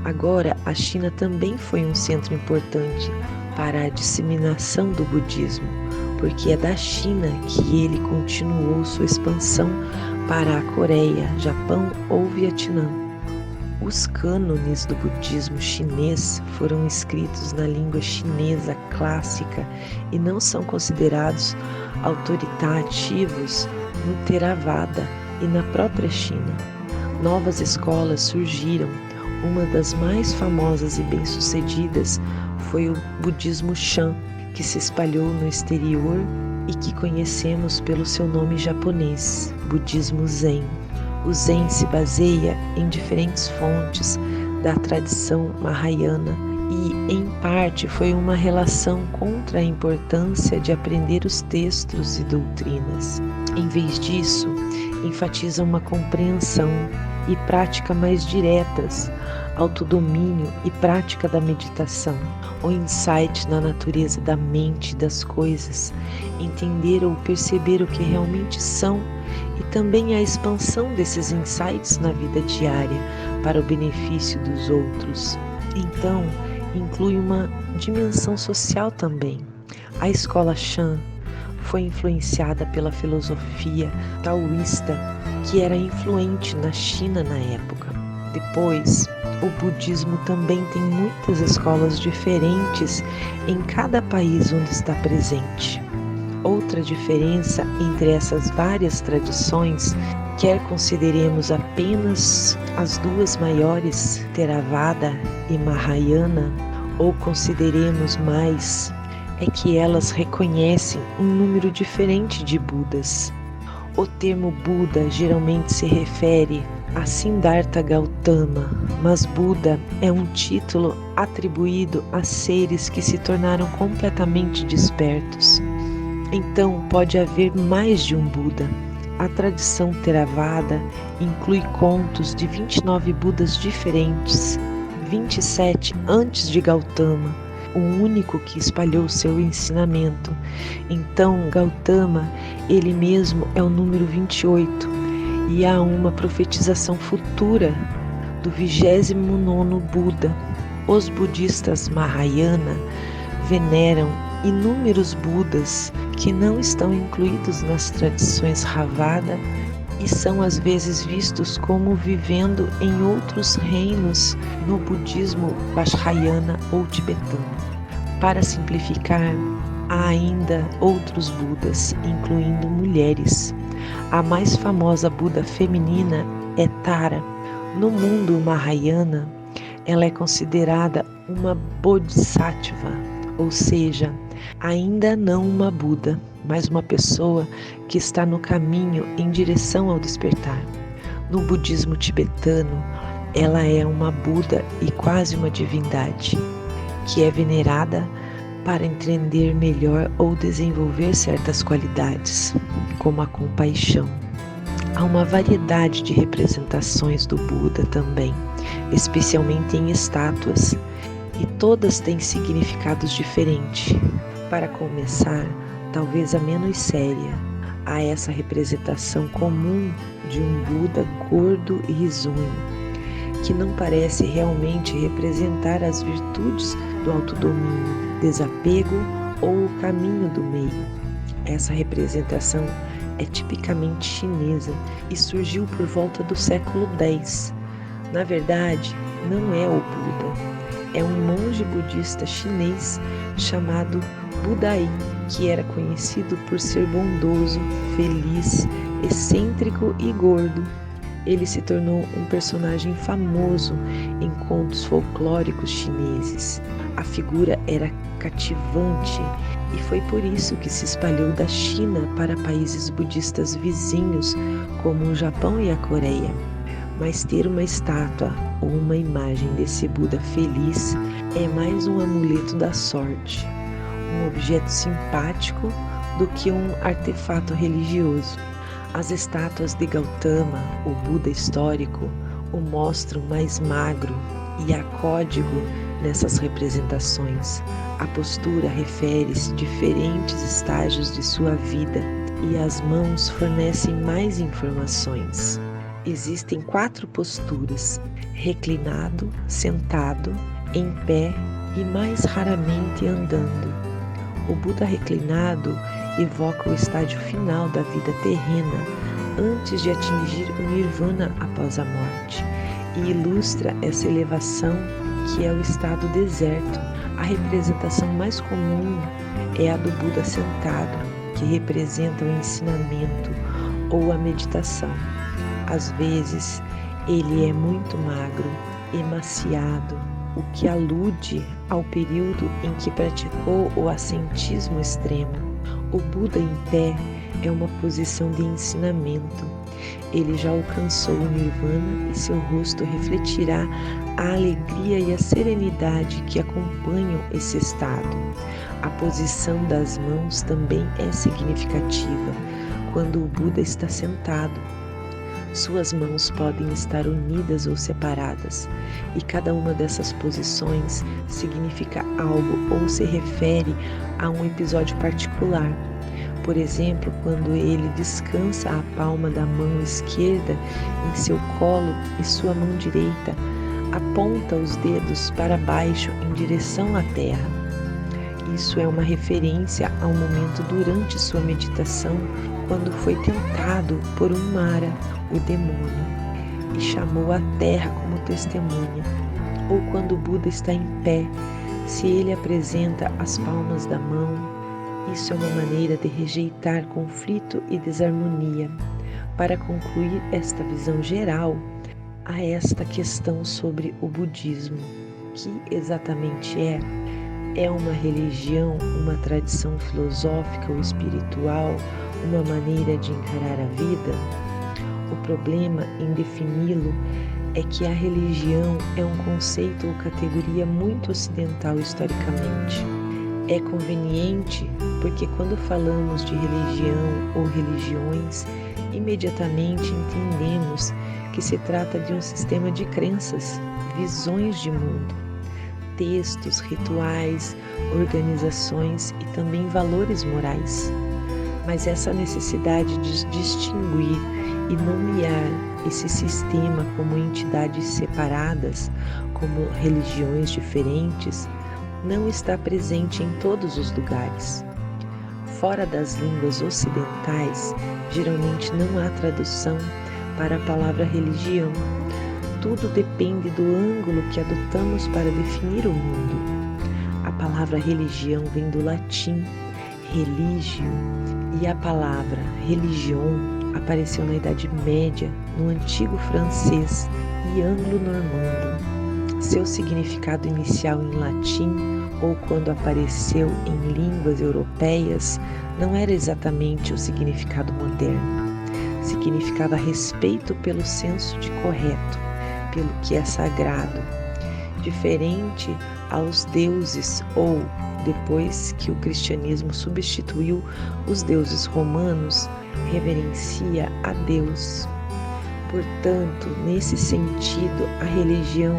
Agora, a China também foi um centro importante para a disseminação do budismo, porque é da China que ele continuou sua expansão para a Coreia, Japão ou Vietnã. Os cânones do budismo chinês foram escritos na língua chinesa clássica e não são considerados autoritativos no Theravada e na própria China. Novas escolas surgiram. Uma das mais famosas e bem-sucedidas foi o budismo Shan, que se espalhou no exterior e que conhecemos pelo seu nome japonês, budismo Zen. O Zen se baseia em diferentes fontes da tradição Mahayana e, em parte, foi uma relação contra a importância de aprender os textos e doutrinas. Em vez disso, enfatiza uma compreensão e prática mais diretas, autodomínio e prática da meditação, o insight na natureza da mente e das coisas, entender ou perceber o que realmente são e também a expansão desses insights na vida diária para o benefício dos outros. Então, inclui uma dimensão social também. A escola Shan foi influenciada pela filosofia taoísta, que era influente na China na época. Depois, o budismo também tem muitas escolas diferentes em cada país onde está presente. Outra diferença entre essas várias tradições, quer consideremos apenas as duas maiores, Theravada e Mahayana, ou consideremos mais, é que elas reconhecem um número diferente de Budas. O termo Buda geralmente se refere a Siddhartha Gautama, mas Buda é um título atribuído a seres que se tornaram completamente despertos. Então pode haver mais de um Buda. A tradição Theravada inclui contos de 29 Budas diferentes, 27 antes de Gautama, o único que espalhou seu ensinamento. Então, Gautama, ele mesmo é o número 28, e há uma profetização futura do 29º Buda. Os budistas Mahayana veneram inúmeros Budas que não estão incluídos nas tradições Theravada e são às vezes vistos como vivendo em outros reinos no budismo Vajrayana ou tibetano. Para simplificar, há ainda outros Budas, incluindo mulheres. A mais famosa Buda feminina é Tara. No mundo Mahayana, ela é considerada uma Bodhisattva, ou seja, ainda não uma Buda, mas uma pessoa que está no caminho em direção ao despertar. No budismo tibetano, ela é uma Buda e quase uma divindade, que é venerada para entender melhor ou desenvolver certas qualidades, como a compaixão. Há uma variedade de representações do Buda também, especialmente em estátuas, e todas têm significados diferentes. Para começar, talvez a menos séria, há essa representação comum de um Buda gordo e risonho, que não parece realmente representar as virtudes do autodomínio, desapego ou o caminho do meio. Essa representação é tipicamente chinesa e surgiu por volta do século X. Na verdade, não é o Buda, é um monge budista chinês chamado Budai, que era conhecido por ser bondoso, feliz, excêntrico e gordo. Ele se tornou um personagem famoso em contos folclóricos chineses. A figura era cativante e foi por isso que se espalhou da China para países budistas vizinhos, como o Japão e a Coreia. Mas ter uma estátua ou uma imagem desse Buda feliz é mais um amuleto da sorte, um objeto simpático do que um artefato religioso. As estátuas de Gautama, o Buda histórico, o mostram mais magro e há código nessas representações. A postura refere-se a diferentes estágios de sua vida e as mãos fornecem mais informações. Existem 4 posturas: reclinado, sentado, em pé e mais raramente andando. O Buda reclinado evoca o estágio final da vida terrena antes de atingir o Nirvana após a morte e ilustra essa elevação que é o estado deserto. A representação mais comum é a do Buda sentado, que representa o ensinamento ou a meditação. Às vezes, ele é muito magro, emaciado, o que alude ao período em que praticou o ascetismo extremo. O Buda em pé é uma posição de ensinamento. Ele já alcançou o Nirvana e seu rosto refletirá a alegria e a serenidade que acompanham esse estado. A posição das mãos também é significativa quando o Buda está sentado. Suas mãos podem estar unidas ou separadas, e cada uma dessas posições significa algo ou se refere a um episódio particular. Por exemplo, quando ele descansa a palma da mão esquerda em seu colo e sua mão direita aponta os dedos para baixo em direção à terra. Isso é uma referência ao momento durante sua meditação, quando foi tentado por um Mara, o demônio, e chamou a terra como testemunha. Ou quando o Buda está em pé, se ele apresenta as palmas da mão, isso é uma maneira de rejeitar conflito e desarmonia. Para concluir esta visão geral, há esta questão sobre o budismo. Que exatamente é? É uma religião, uma tradição filosófica ou espiritual, uma maneira de encarar a vida? O problema em defini-lo é que a religião é um conceito ou categoria muito ocidental historicamente. É conveniente porque quando falamos de religião ou religiões, imediatamente entendemos que se trata de um sistema de crenças, visões de mundo, textos, rituais, organizações e também valores morais. Mas essa necessidade de distinguir e nomear esse sistema como entidades separadas, como religiões diferentes, não está presente em todos os lugares. Fora das línguas ocidentais, geralmente não há tradução para a palavra religião. Tudo depende do ângulo que adotamos para definir o mundo. A palavra religião vem do latim religio, e a palavra religion apareceu na Idade Média, no antigo francês e anglo-normando. Seu significado inicial em latim, ou quando apareceu em línguas europeias, não era exatamente o significado moderno. Significava respeito pelo senso de correto, pelo que é sagrado, diferente aos deuses, ou, depois que o cristianismo substituiu os deuses romanos, reverencia a Deus. Portanto, nesse sentido, a religião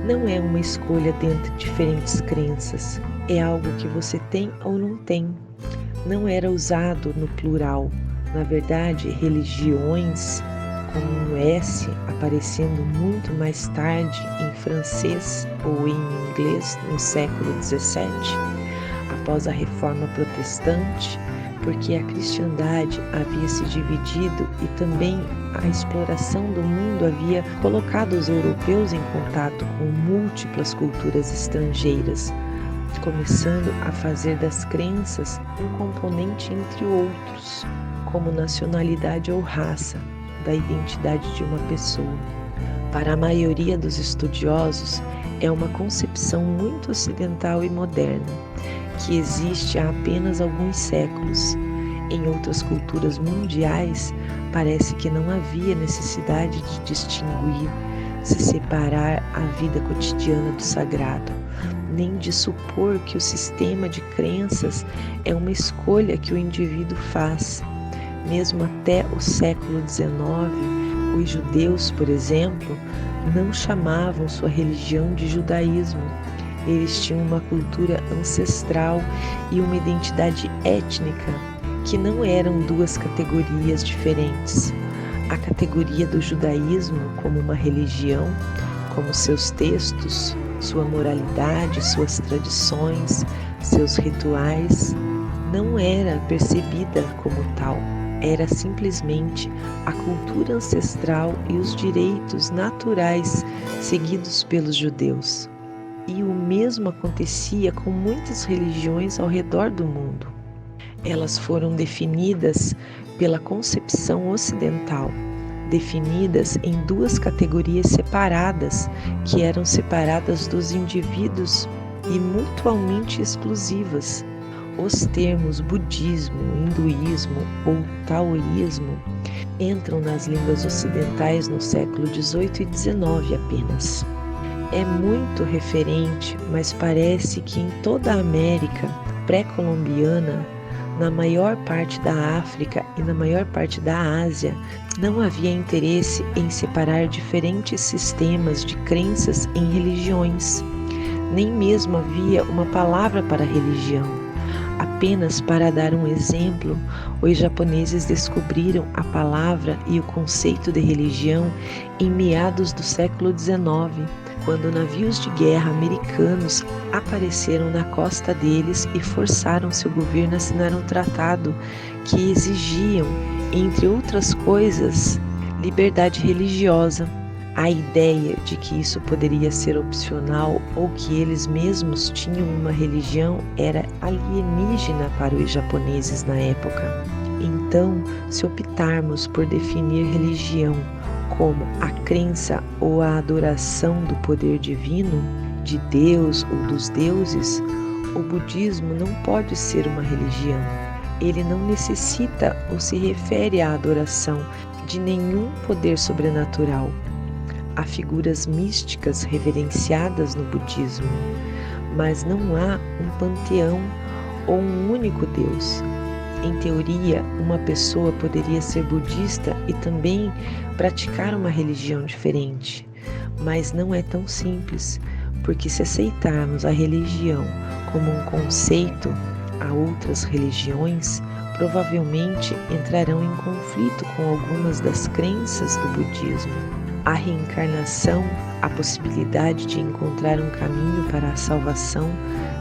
não é uma escolha dentre diferentes crenças, é algo que você tem ou não tem. Não era usado no plural. Na verdade, religiões, com um S aparecendo muito mais tarde em francês ou em inglês no século XVII, após a Reforma Protestante, porque a cristandade havia se dividido e também a exploração do mundo havia colocado os europeus em contato com múltiplas culturas estrangeiras, começando a fazer das crenças um componente entre outros, como nacionalidade ou raça, da identidade de uma pessoa. Para a maioria dos estudiosos, é uma concepção muito ocidental e moderna, que existe há apenas alguns séculos. Em outras culturas mundiais, parece que não havia necessidade de distinguir, se separar a vida cotidiana do sagrado, nem de supor que o sistema de crenças é uma escolha que o indivíduo faz. Mesmo até o século XIX, os judeus, por exemplo, não chamavam sua religião de judaísmo. Eles tinham uma cultura ancestral e uma identidade étnica que não eram duas categorias diferentes. A categoria do judaísmo como uma religião, como seus textos, sua moralidade, suas tradições, seus rituais, não era percebida como tal. Era simplesmente a cultura ancestral e os direitos naturais seguidos pelos judeus. E o mesmo acontecia com muitas religiões ao redor do mundo. Elas foram definidas pela concepção ocidental, definidas em duas categorias separadas, que eram separadas dos indivíduos e mutuamente exclusivas. Os termos budismo, hinduísmo ou taoísmo entram nas línguas ocidentais no século XVIII e XIX apenas. É muito referente, mas parece que em toda a América pré-colombiana, na maior parte da África e na maior parte da Ásia, não havia interesse em separar diferentes sistemas de crenças em religiões. Nem mesmo havia uma palavra para religião. Apenas para dar um exemplo, os japoneses descobriram a palavra e o conceito de religião em meados do século XIX, quando navios de guerra americanos apareceram na costa deles e forçaram seu governo a assinar um tratado que exigiam, entre outras coisas, liberdade religiosa. A ideia de que isso poderia ser opcional ou que eles mesmos tinham uma religião era alienígena para os japoneses na época. Então, se optarmos por definir religião como a crença ou a adoração do poder divino, de Deus ou dos deuses, o budismo não pode ser uma religião. Ele não necessita ou se refere à adoração de nenhum poder sobrenatural. Há figuras místicas reverenciadas no budismo, mas não há um panteão ou um único Deus. Em teoria, uma pessoa poderia ser budista e também praticar uma religião diferente, mas não é tão simples, porque se aceitarmos a religião como um conceito a outras religiões, provavelmente entrarão em conflito com algumas das crenças do budismo. A reencarnação, a possibilidade de encontrar um caminho para a salvação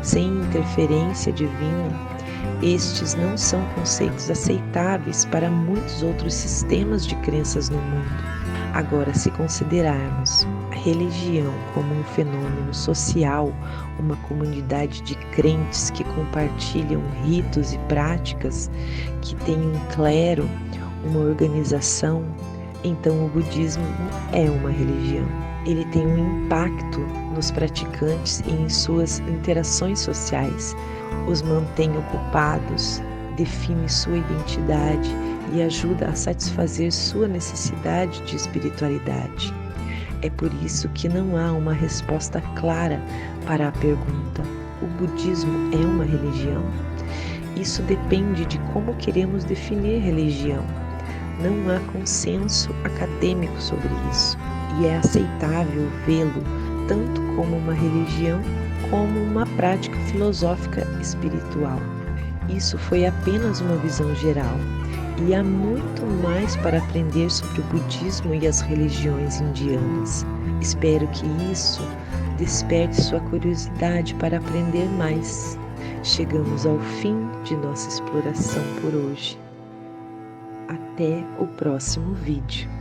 sem interferência divina, estes não são conceitos aceitáveis para muitos outros sistemas de crenças no mundo. Agora, se considerarmos a religião como um fenômeno social, uma comunidade de crentes que compartilham ritos e práticas, que tem um clero, uma organização, então o budismo é uma religião. Ele tem um impacto nos praticantes e em suas interações sociais, os mantém ocupados, define sua identidade e ajuda a satisfazer sua necessidade de espiritualidade. É por isso que não há uma resposta clara para a pergunta: o budismo é uma religião? Isso depende de como queremos definir religião. Não há consenso acadêmico sobre isso, e é aceitável vê-lo tanto como uma religião como uma prática filosófica espiritual. Isso foi apenas uma visão geral, e há muito mais para aprender sobre o budismo e as religiões indianas. Espero que isso desperte sua curiosidade para aprender mais. Chegamos ao fim de nossa exploração por hoje. Até o próximo vídeo.